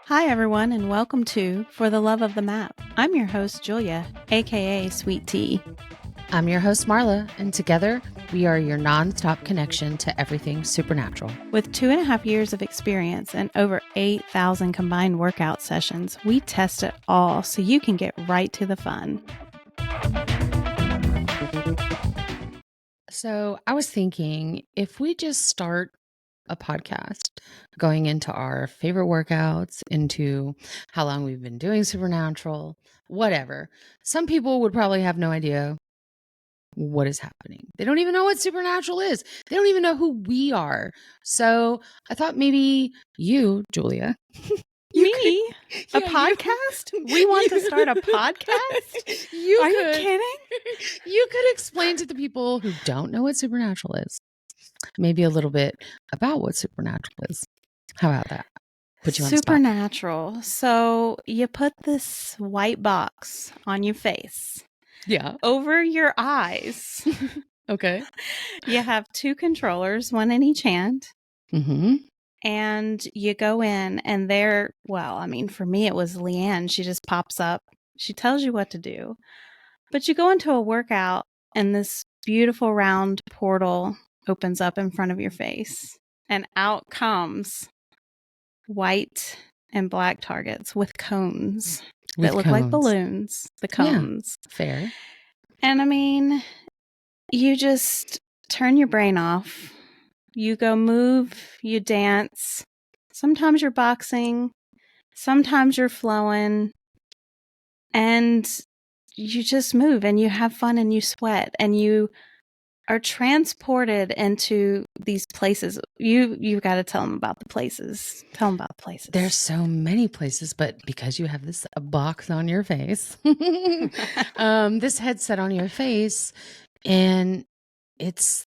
Hi, everyone, and welcome to For the Love of the Map. I'm your host, Julia, aka Sweet Tea. I'm your host, Marla, and together we are your nonstop connection to everything supernatural. With 2.5 years of experience and over 8,000 combined workout sessions, we test it all so you can get right to the fun. So I was thinking if we just start a podcast going into our favorite workouts, into how long we've been doing supernatural, whatever. Some people would probably have no idea what is happening. They don't even know what supernatural is. They don't even know who we are. So I thought maybe you, Julia, Me? A podcast? We want to start a podcast? Are you kidding? You could explain to the people who don't know what supernatural is, maybe a little bit about what supernatural is. How about that? Put you on the spot. Supernatural. So you put this white box on your face. Yeah. Over your eyes. Okay. You have two controllers, one in each hand. Mm-hmm. And you go in and there, for me, it was Leanne. She just pops up. She tells you what to do. But you go into a workout and this beautiful round portal opens up in front of your face. And out comes white and black targets with cones that look like balloons. The cones. Yeah, fair. And you just turn your brain off. You go move, you dance. Sometimes you're boxing, sometimes you're flowing, and you just move and you have fun and you sweat and you are transported into these places. You got to tell them about the places. Tell them about the places. There's so many places, but because you have this box on your face, this headset on your face, and it's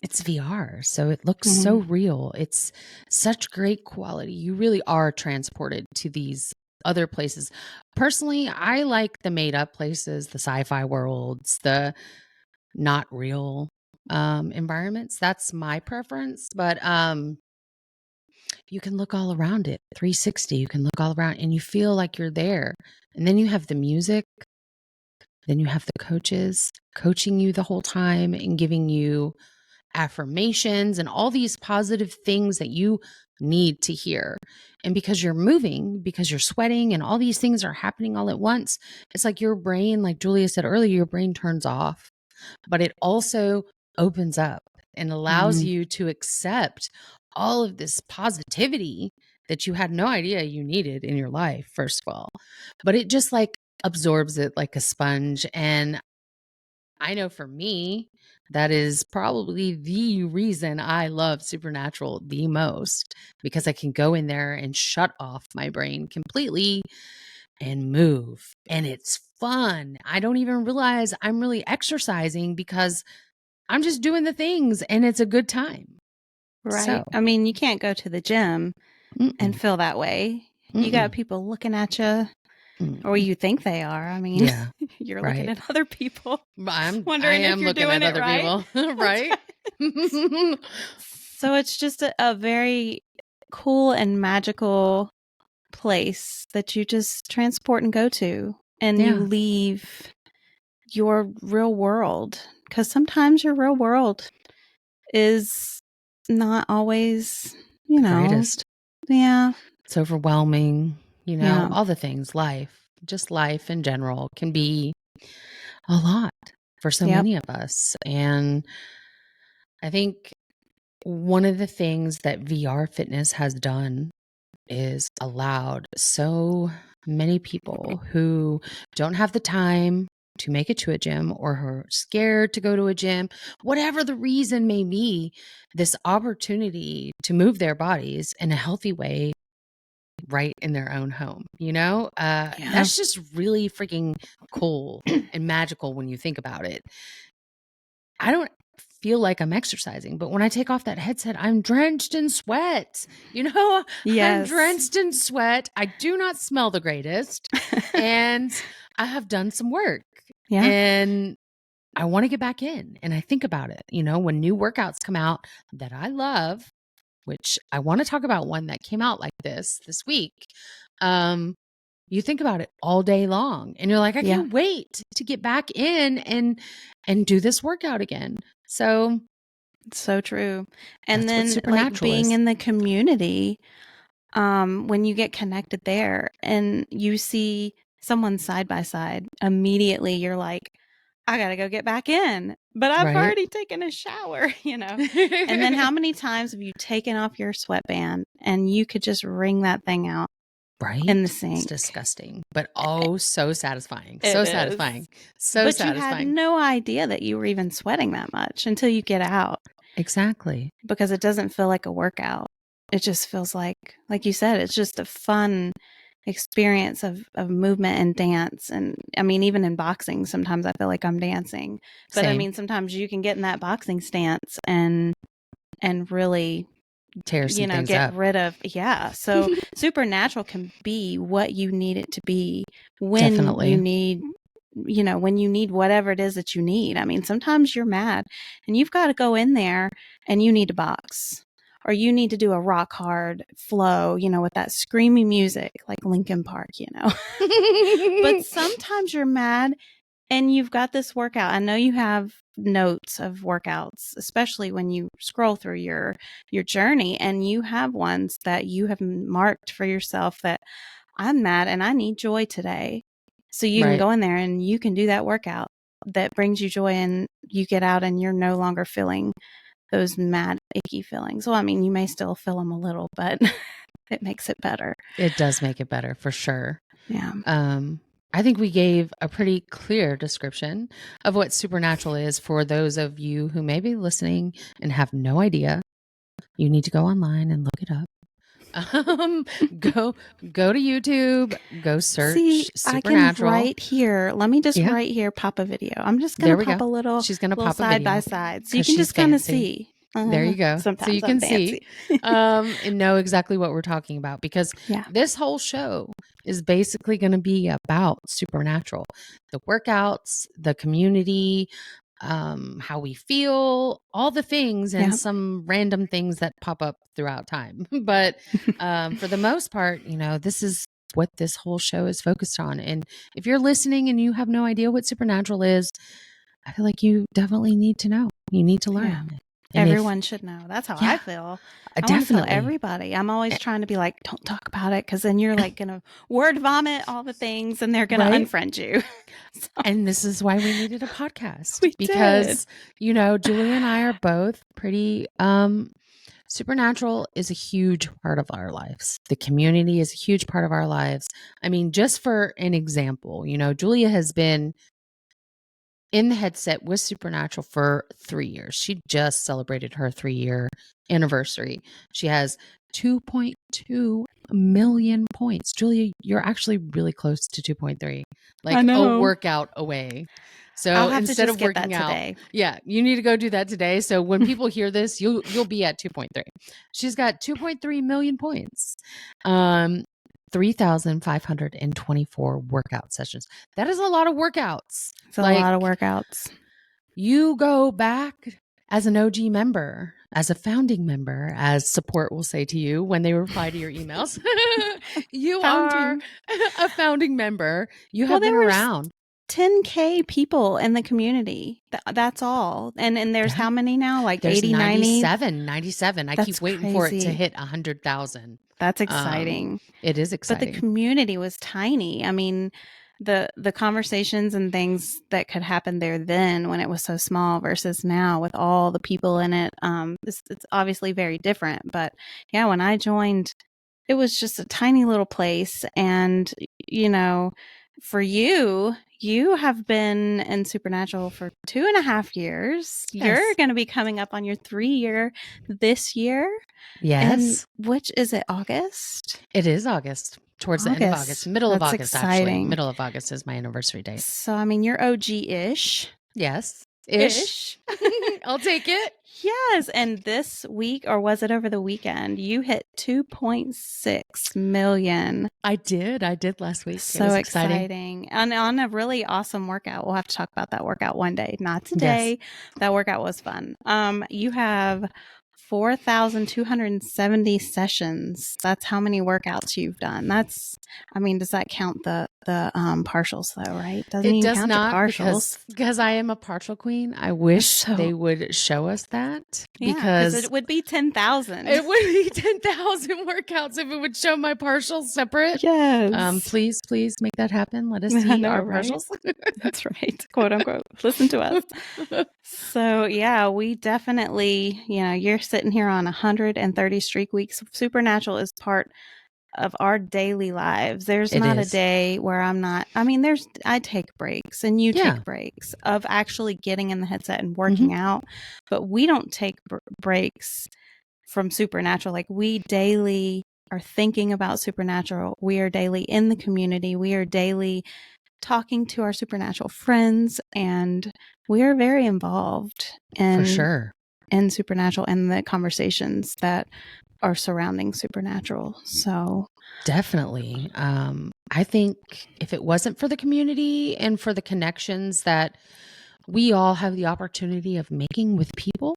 VR, so it looks so real. It's such great quality. You really are transported to these other places. Personally, I like the made up places, the sci-fi worlds, the not real environments. That's my preference, but you can look all around it 360. You can look all around and you feel like you're there. And then you have the music. Then you have the coaches coaching you the whole time and giving you affirmations and all these positive things that you need to hear. And because you're moving, because you're sweating and all these things are happening all at once, it's like your brain, like Julia said earlier, your brain turns off, but it also opens up and allows you to accept all of this positivity that you had no idea you needed in your life, first of all. But it just like absorbs it like a sponge. And I know for me, that is probably the reason I love supernatural the most, because I can go in there and shut off my brain completely and move. And it's fun. I don't even realize I'm really exercising because I'm just doing the things and it's a good time. Right. So, you can't go to the gym and feel that way. You got people looking at you, or you think they are. Yeah, you're right. looking at other people. I wondering if am you're looking doing at it other right. people, right? So it's just a very cool and magical place that you just transport and go to, and you leave your real world, because sometimes your real world is not always, Greatest. Yeah. It's overwhelming, all the things, just life in general can be a lot for so many of us. And I think one of the things that VR fitness has done is allowed so many people who don't have the time to make it to a gym or who are scared to go to a gym, whatever the reason may be, this opportunity to move their bodies in a healthy way right in their own home. That's just really freaking cool and magical when you think about it. I don't feel like I'm exercising, but when I take off that headset, I'm drenched in sweat. Yes. I'm drenched in sweat. I do not smell the greatest. And I have done some work. Yeah. And I want to get back in. And I think about it, when new workouts come out that I love, which I want to talk about one that came out like this week. You think about it all day long and you're like, I Yeah. can't wait to get back in and do this workout again. So So true. And that's what then like supernatural being is. in the community, when you get connected there and you see someone side by side, immediately you're like, I got to go get back in, but I've Right. already taken a shower, And then how many times have you taken off your sweatband and you could just wring that thing out Right? in the It's sink? disgusting, but oh, so satisfying. So It is. satisfying. So But you had satisfying. no idea that you were even sweating that much until you get out, Exactly. because it doesn't feel like a workout. It just feels like you said, it's just a fun experience of movement and dance. And I mean, even in boxing, sometimes I feel like I'm dancing. But I Same. mean, sometimes you can get in that boxing stance and really, Tear some things get up. rid of. Yeah. So supernatural can be what you need it to be when Definitely. you need, when you need whatever it is that you need. I mean, sometimes you're mad and you've got to go in there and you need to box, or you need to do a rock hard flow, with that screamy music like Linkin Park. But sometimes you're mad and you've got this workout. I know you have notes of workouts, especially when you scroll through your journey, and you have ones that you have marked for yourself that I'm mad and I need joy today. So you can Right. go in there and you can do that workout that brings you joy, and you get out and you're no longer feeling those mad, icky feelings. Well, I mean, you may still feel them a little, but it makes it better. It does make it better for sure. Yeah. I think we gave a pretty clear description of what supernatural is for those of you who may be listening and have no idea. You need to go online and look it up. Go to YouTube, go search See, I can supernatural. right here. Let me just Yeah. right here pop a video. I'm just There going to we pop go. a little She's going to little pop a side by video side. So you because can she's just kind of fancy. see. There you go. So Sometimes you I'm can see fancy. and know exactly what we're talking about, because Yeah. this whole show is basically going to be about supernatural, the workouts, the community, how we feel, all the things, and Yeah. some random things that pop up throughout time. But for the most part, this is what this whole show is focused on. And if you're listening and you have no idea what supernatural is, I feel like you definitely need to know. You need to Yeah. learn. And Everyone should know. That's how I yeah, feel. I want to tell definitely. everybody. I'm always Eh, trying to be like, don't talk about it, because then you're like going to word vomit all the things and they're going to Right? unfriend you. So And this is why we needed a podcast, we did. because, Julia and I are both pretty, supernatural is a huge part of our lives. The community is a huge part of our lives. I mean, just for an example, Julia has been in the headset with Supernatural for 3 years. She just celebrated her 3-year anniversary. She has 2.2 million points. Julia, you're actually really close to 2.3, I like a know. workout away. I'll So have to instead just of get that working out, today. yeah, you need to go do that today. So when people hear this, you'll be at 2.3. She's got 2.3 million points. 3,524 workout sessions. That is a lot of workouts. It's a lot of workouts. You go back as an OG member, as a founding member, as support will say to you when they reply to your emails. You are Founding. a founding member. You Well, have been there was around. 10K people in the community. That's all. And there's Yeah. how many now? Like There's 80, 90? 97. I That's keep waiting for it to crazy. hit 100,000. That's exciting. It is But the exciting. community was tiny. I mean, the conversations and things that could happen there then, when it was so small, versus now with all the people in it, it's obviously very different. But yeah, when I joined, it was just a tiny little place. And for you have been in Supernatural for 2.5 years. You're Yes. going to be coming up on your 3-year this year. And Yes. which is it, August? It is August. Towards the end of August. Middle of That's August, actually. exciting. Middle of August is my anniversary date. So, I mean, you're OG-ish. Yes. Ish. Ish. I'll take it. Yes. And this week, or was it over the weekend, you hit 2.6 million. I did last week. So It was exciting. And on a really awesome workout. We'll have to talk about that workout one day. Not Yes. today. That workout was fun. You have 4,270 sessions. That's how many workouts you've done. Does that count the partials though, right? Doesn't It even does count your not, partials. because I am a partial queen. I wish So, they would show us that, yeah, because it would be 10,000. it would be 10,000 workouts if it would show my partials separate. Yes. Please make that happen. Let us I see know, our right? partials. That's right. Quote unquote. Listen to us. So, yeah, we definitely, you're sitting here on 130 streak weeks. Supernatural is part of our daily lives. There's It not a is. day where I'm not, I take breaks and you Yeah. take breaks of actually getting in the headset and Mm-hmm. working out, but we don't take breaks from Supernatural. Like, we daily are thinking about Supernatural. We are daily in the community. We are daily talking to our Supernatural friends, and we are very involved For sure. in Supernatural and the conversations that are surrounding Supernatural. So Definitely. I think if it wasn't for the community and for the connections that we all have the opportunity of making with people,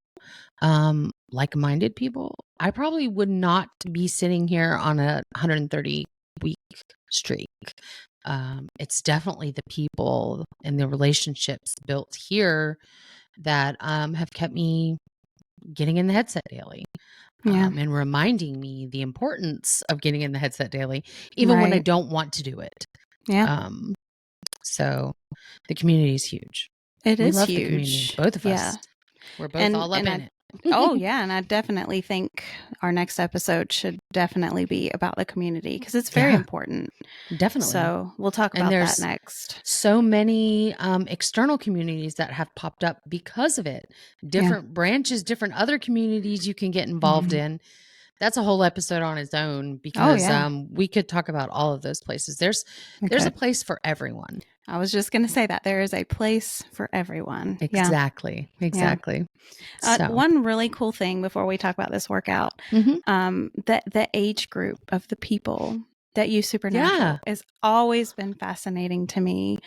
like-minded people, I probably would not be sitting here on a 130 week streak. It's definitely the people and the relationships built here that have kept me getting in the headset daily. And reminding me the importance of getting in the headset daily, even when I Right. don't want to do it. Yeah. So the community is huge. It We is love the community, huge. both of Yeah. us. We're both all up in it. Oh, yeah. And I definitely think our next episode should definitely be about the community, because it's very important. Definitely. So we'll talk And about there's that next. so many external communities that have popped up because of it. Different branches, different other communities you can get involved in. That's a whole episode on its own, because we could talk about all of those places. There's a place for everyone. I was just going to say that there is a place for everyone. Exactly. Yeah. Exactly. So one really cool thing before we talk about this workout, that the age group of the people that use Supernatural has always been fascinating to me.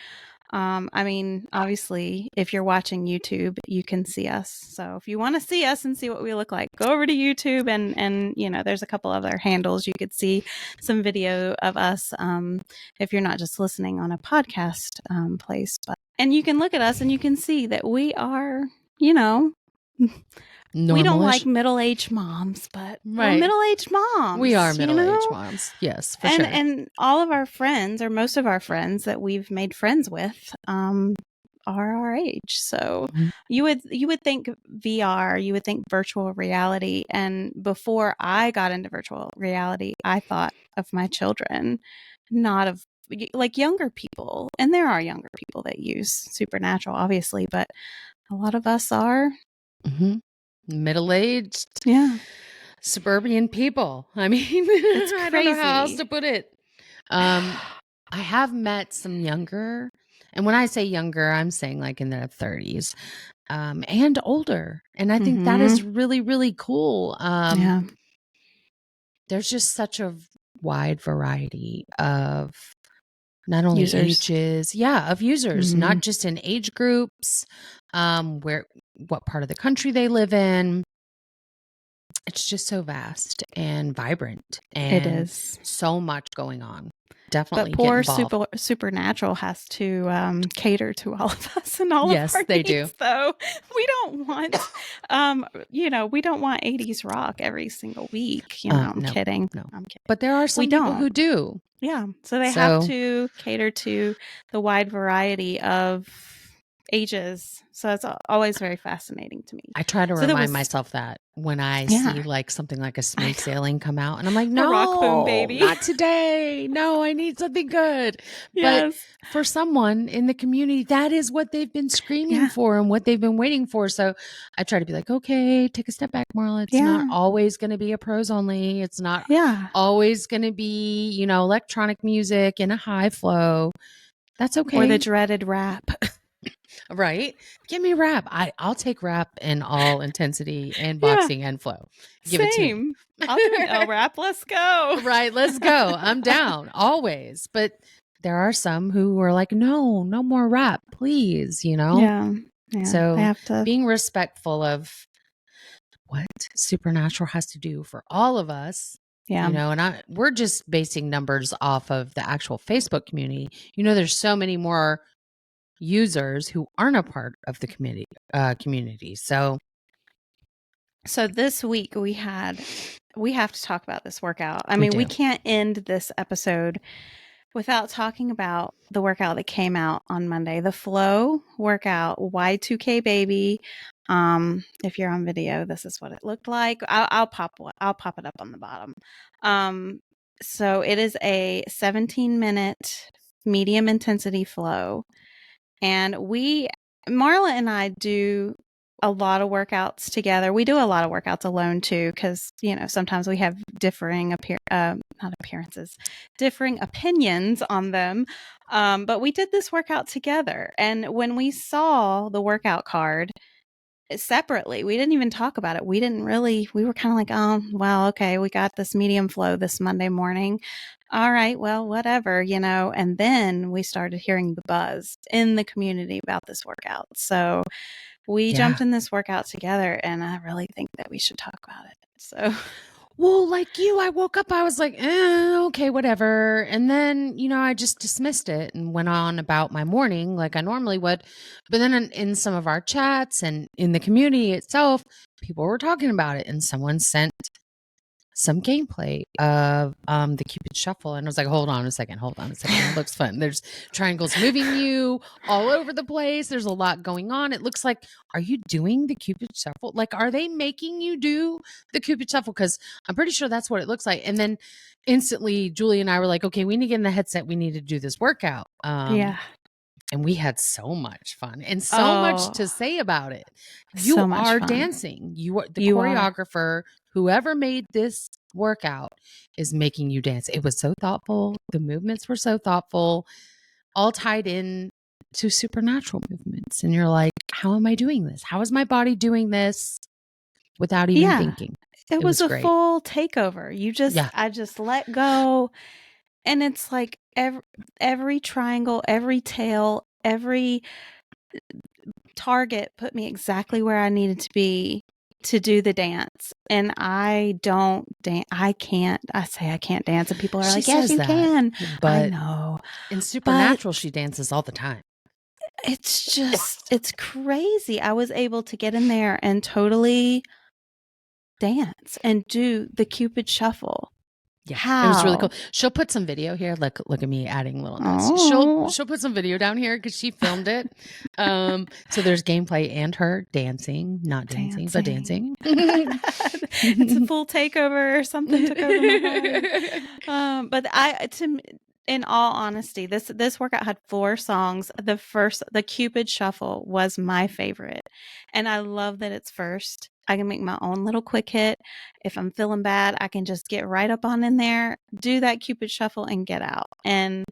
Obviously, if you're watching YouTube, you can see us. So if you want to see us and see what we look like, go over to YouTube, and there's a couple other handles. You could see some video of us, if you're not just listening on a podcast place. And you can look at us and you can see that we are, we don't like middle-aged moms, but we're middle-aged moms. We are middle-aged moms. Yes, for sure. And all of our friends, or most of our friends that we've made friends with, are our age. So you would think VR, you would think virtual reality. And before I got into virtual reality, I thought of my children, not of like younger people. And there are younger people that use Supernatural, obviously, but a lot of us are middle-aged, suburban people. I mean, it's crazy. I don't know how else to put it. I have met some younger, and when I say younger, I'm saying like in their 30s, and older. And I think that is really, really cool. There's just such a wide variety of not only ages, of users, not just in age groups, what part of the country they live in. It's just so vast and vibrant, and it is so much going on. Definitely, but poor Supernatural has to cater to all of us and all of our they needs, do. though. We don't want, we don't want 80s rock every single week. I'm kidding. No, I'm kidding. But there are some people who do. Yeah, so they have to cater to the wide variety of ages. So it's always very fascinating to me. I try to remind myself that when I see like something like a smooth sailing come out, and I'm like, no, Rock Boom Baby, not today. No, I need something good. But for someone in the community, that is what they've been screaming for and what they've been waiting for. So I try to be like, okay, take a step back, Marla. It's not always going to be a prose only. It's not always going to be, electronic music in a high flow. That's okay. Or the dreaded rap. Right? Give me rap. I'll take rap in all intensity and boxing and flow. Give it to me. I'll do an L rap. Let's go. Right. Let's go. I'm down always. But there are some who are like, no more rap, please, Yeah. So they have to... being respectful of what Supernatural has to do for all of us. Yeah. And we're just basing numbers off of the actual Facebook community. There's so many more users who aren't a part of the community. So this week we have to talk about this workout. I We mean, we do. can't end this episode without talking about the workout that came out on Monday, the Flow workout, Y2K baby. If you're on video, this is what it looked like. I'll pop it up on the bottom. So it is a 17-minute medium intensity flow, and Marla and I do a lot of workouts together. We do a lot of workouts alone too, because sometimes we have differing differing opinions on them. But we did this workout together, and when we saw the workout card separately, we didn't even talk about it. We were kind of like, oh, well, okay, we got this medium flow this Monday morning. All right, well, whatever, and then we started hearing the buzz in the community about this workout. So we jumped in this workout together, and I really think that we should talk about it. So, well, like you, I woke up, I was like, okay, whatever. And then, I just dismissed it and went on about my morning like I normally would. But then in some of our chats and in the community itself, people were talking about it, and someone sent some gameplay of the Cupid Shuffle, and I was like, hold on a second, it looks fun. There's triangles moving you all over the place. There's a lot going on. It looks like, are you doing the Cupid Shuffle? Like, are they making you do the Cupid Shuffle? Because I'm pretty sure that's what it looks like. And then instantly Julie and I were like, okay, we need to get in the headset, we need to do this workout. yeah. And we had so much fun and so much to say about it. You So much are fun. dancing. You are the You choreographer. Whoever made this workout is making you dance. It was so thoughtful. The movements were so thoughtful, all tied in to supernatural movements. And you're like, how am I doing this? How is my body doing this without even thinking? It was a great. full takeover. I just let go. And it's like every triangle, every tail, every target put me exactly where I needed to be to do the dance. And I don't dance. I say I can't dance, and people are like, yes, you can. But I know. In Supernatural, she dances all the time. It's crazy. I was able to get in there and totally dance and do the Cupid Shuffle. Yeah, how? It was really cool. She'll put some video here. Look at me adding little notes. She'll put some video down here because she filmed it. So there's gameplay and her dancing, not dancing, but dancing. It's a full takeover or something took over my body. But in all honesty, this workout had 4 songs. The Cupid Shuffle was my favorite, and I love that it's first. I can make my own little quick hit. If I'm feeling bad, I can just get right up on in there, do that Cupid Shuffle, and get out. And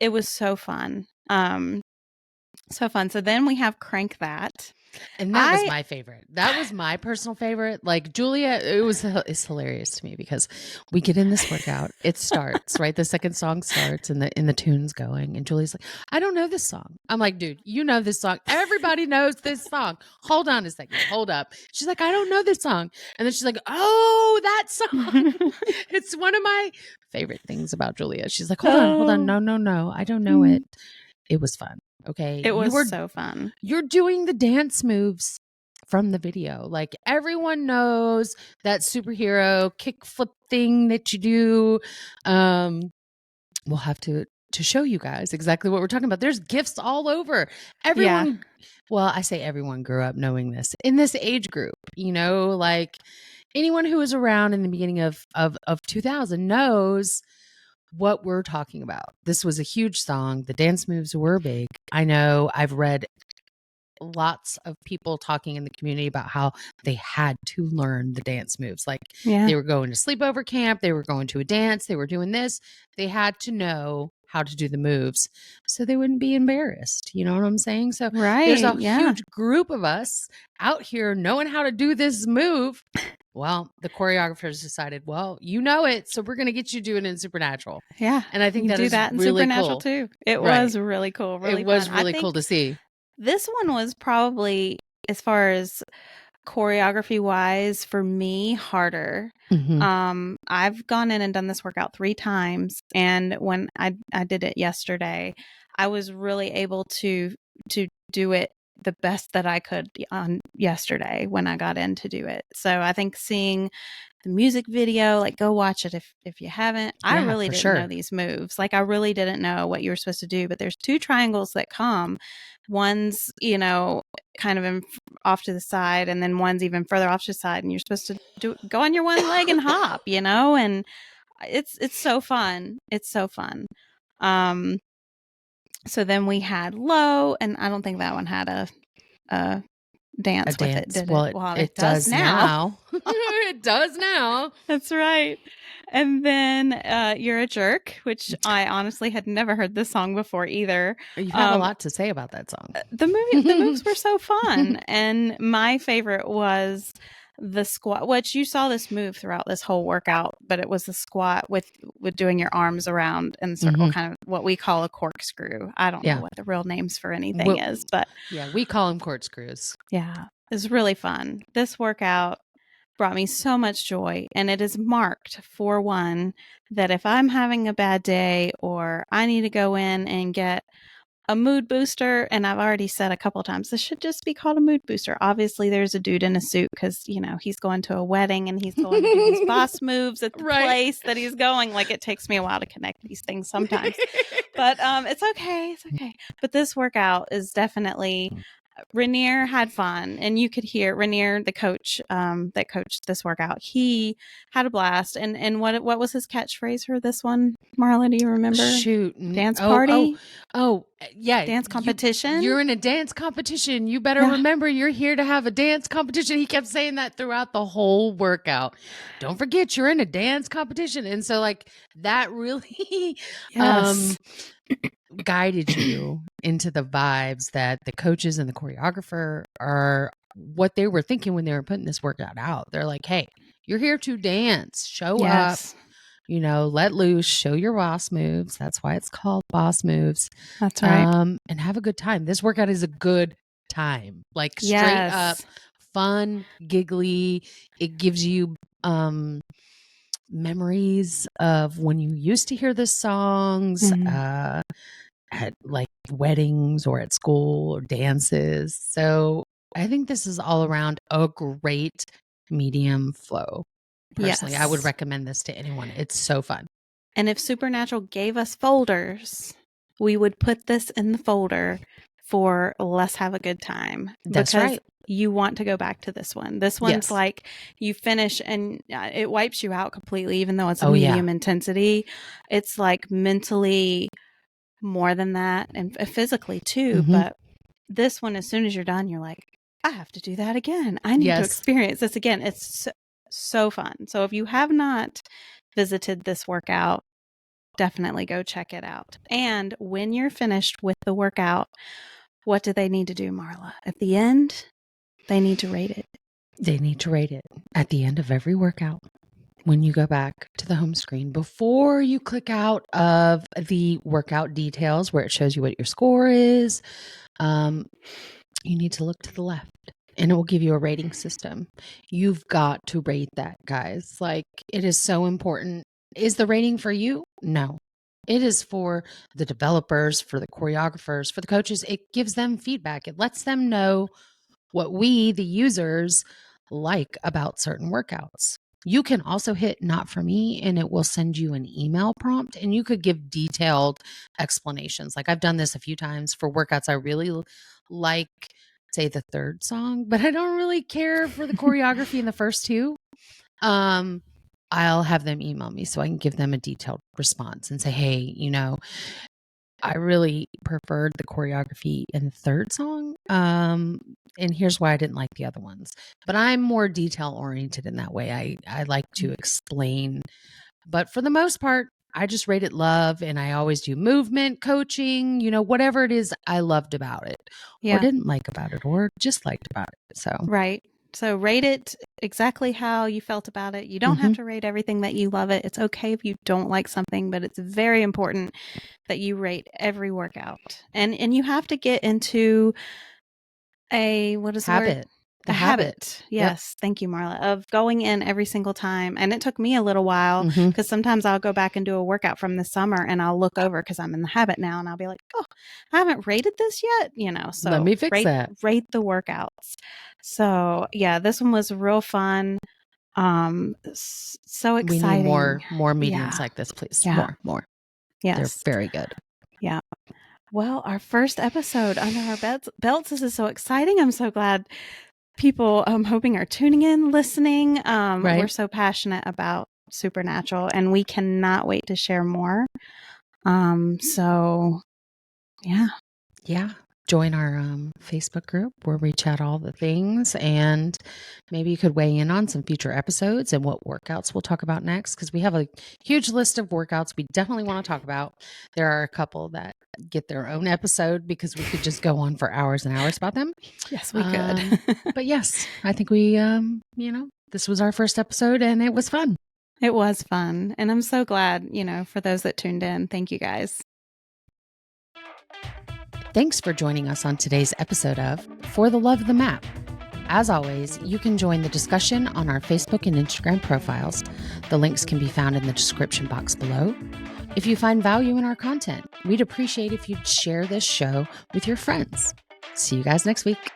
it was so fun. So fun. So then we have Crank That. And that was my favorite. That was my personal favorite. Like Julia, it's hilarious to me because we get in this workout. It starts, right? The second song starts and the tune's going. And Julia's like, I don't know this song. I'm like, dude, you know this song. Everybody knows this song. Hold on a second. Hold up. She's like, I don't know this song. And then she's like, oh, that song. It's one of my favorite things about Julia. She's like, hold on. No. I don't know it. It was fun. Okay. It was so fun. You're doing the dance moves from the video. Like everyone knows that superhero kickflip thing that you do. We'll have to show you guys exactly what we're talking about. There's gifts all over. Everyone, well, I say everyone grew up knowing this in this age group, like anyone who was around in the beginning of 2000 knows what we're talking about. This was a huge song. The dance moves were big. I know I've read lots of people talking in the community about how they had to learn the dance moves. Like they were going to sleepover camp, they were going to a dance, they were doing this. They had to know how to do the moves so they wouldn't be embarrassed. You know what I'm saying? So there's a huge group of us out here knowing how to do this move. Well, the choreographers decided, well, you know it, so we're going to get you doing it in Supernatural. Yeah. And I think that is in really Supernatural cool. too. It was really cool. Really It was fun. really cool to see. This one was probably, as far as choreography wise, for me, harder. I've gone in and done this workout 3 times, and when I did it yesterday, I was really able to do it the best that I could on yesterday when I got in to do it. So I think seeing the music video, like, go watch it if you haven't. I Yeah, really for didn't know sure. these moves. Like, I really didn't know what you were supposed to do, but there's 2 triangles that come. One's, kind of off to the side, and then one's even further off to the side, and you're supposed to go on your one leg and hop, and it's so fun. It's so fun. Um, so then we had low, and I don't think that one had a A dance with it, dance. did Well, it? it, Well, it it does does now. now. It does now. That's right. And then You're a Jerk, which I honestly had never heard this song before either. You have a Um, lot to say about that song. the moves were so fun, and my favorite was the squat. Which you saw this move throughout this whole workout, but it was the squat with doing your arms around in the circle, Hmm. kind of what we call a corkscrew. I don't know Yeah. what the real names for anything Well, is, but yeah, we call them corkscrews. yeah, it's really fun. This workout brought me so much joy, and it is marked for one that if I'm having a bad day or I need to go in and get a mood booster, and I've already said a couple times this should just be called a mood booster. Obviously there's a dude in a suit because he's going to a wedding and he's going to do these boss moves at the Right. place that he's going. Like, it takes me a while to connect these things sometimes, but it's okay. But this workout is definitely, Rainier had fun, and you could hear Rainier, the coach that coached this workout. He had a blast. And what was his catchphrase for this one, Marla? Do you remember? Shoot. Dance Oh, party, yeah. dance competition. You're in a dance competition. You better Yeah. remember you're here to have a dance competition. He kept saying that throughout the whole workout. Don't forget you're in a dance competition. And so like that really Yes. guided you into the vibes that the coaches and the choreographer are what they were thinking when they were putting this workout out. They're like, hey, you're here to dance, show up, Yes. let loose, show your boss moves. That's why it's called boss moves. That's right. And have a good time. This workout is a good time, like straight up Yes. fun, giggly. It gives you memories of when you used to hear the songs. Mhm. At like weddings or at school or dances. So I think this is all around a great medium flow. Personally, I would Yes. recommend this to anyone. It's so fun. And if Supernatural gave us folders, we would put this in the folder for Let's Have a Good Time, That's because right. you want to go back to this one. This one's Yes. like you finish and it wipes you out completely, even though it's a Oh, yeah. medium intensity. It's like mentally more than that, and physically too. Hmm. But this one, as soon as you're done, you're like, I have to do that again. I need to Yes. experience this again. It's so fun. So if you have not visited this workout, definitely go check it out. And when you're finished with the workout, what do they need to do, Marla? At the end, they need to rate it. They need to rate it at the end of every workout. When you go back to the home screen, before you click out of the workout details where it shows you what your score is, you need to look to the left and it will give you a rating system. You've got to rate that, guys. Like, it is so important. Is the rating for you? No. It is for the developers, for the choreographers, for the coaches. It gives them feedback. It lets them know what we, the users, like about certain workouts. You can also hit not for me and it will send you an email prompt and you could give detailed explanations. Like, I've done this a few times for workouts I really like, say the third song, but I don't really care for the choreography in the first two. I'll have them email me so I can give them a detailed response and say, hey, I really preferred the choreography in the third song. And here's why I didn't like the other ones. But I'm more detail oriented in that way. I like to explain. But for the most part, I just rate it love, and I always do movement coaching, whatever it is I loved about it or Yeah. didn't like about it or just liked about it. So, Right. So rate it exactly how you felt about it. You don't have to rate everything that you love it. It's okay if you don't like something, but it's very important that you rate every workout. And you have to get into what is the word? habit. The habit. Yes. Thank you, Marla, of going in every single time. And it took me a little while Mhm. because sometimes I'll go back and do a workout from the summer and I'll look over because I'm in the habit now and I'll be like, oh, I haven't rated this yet, so Let me fix that. rate the workouts. So yeah, this one was real fun. So We exciting. need more meetings Yeah. like this, please. Yeah. More. Yes. They're very good. Yeah. Well, our first episode under our belts. This is so exciting. I'm so glad people, I'm hoping, are tuning in, listening. Right. We're so passionate about supernatural and we cannot wait to share more. So yeah. Yeah. Join our Facebook group where we chat all the things, and maybe you could weigh in on some future episodes and what workouts we'll talk about next, because we have a huge list of workouts we definitely want to talk about. There are a couple that get their own episode because we could just go on for hours and hours about them. Yes, we could. But yes, I think we, this was our first episode and it was fun. It was fun. And I'm so glad, for those that tuned in. Thank you guys. Thanks for joining us on today's episode of For the Love of the Map. As always, you can join the discussion on our Facebook and Instagram profiles. The links can be found in the description box below. If you find value in our content, we'd appreciate if you'd share this show with your friends. See you guys next week.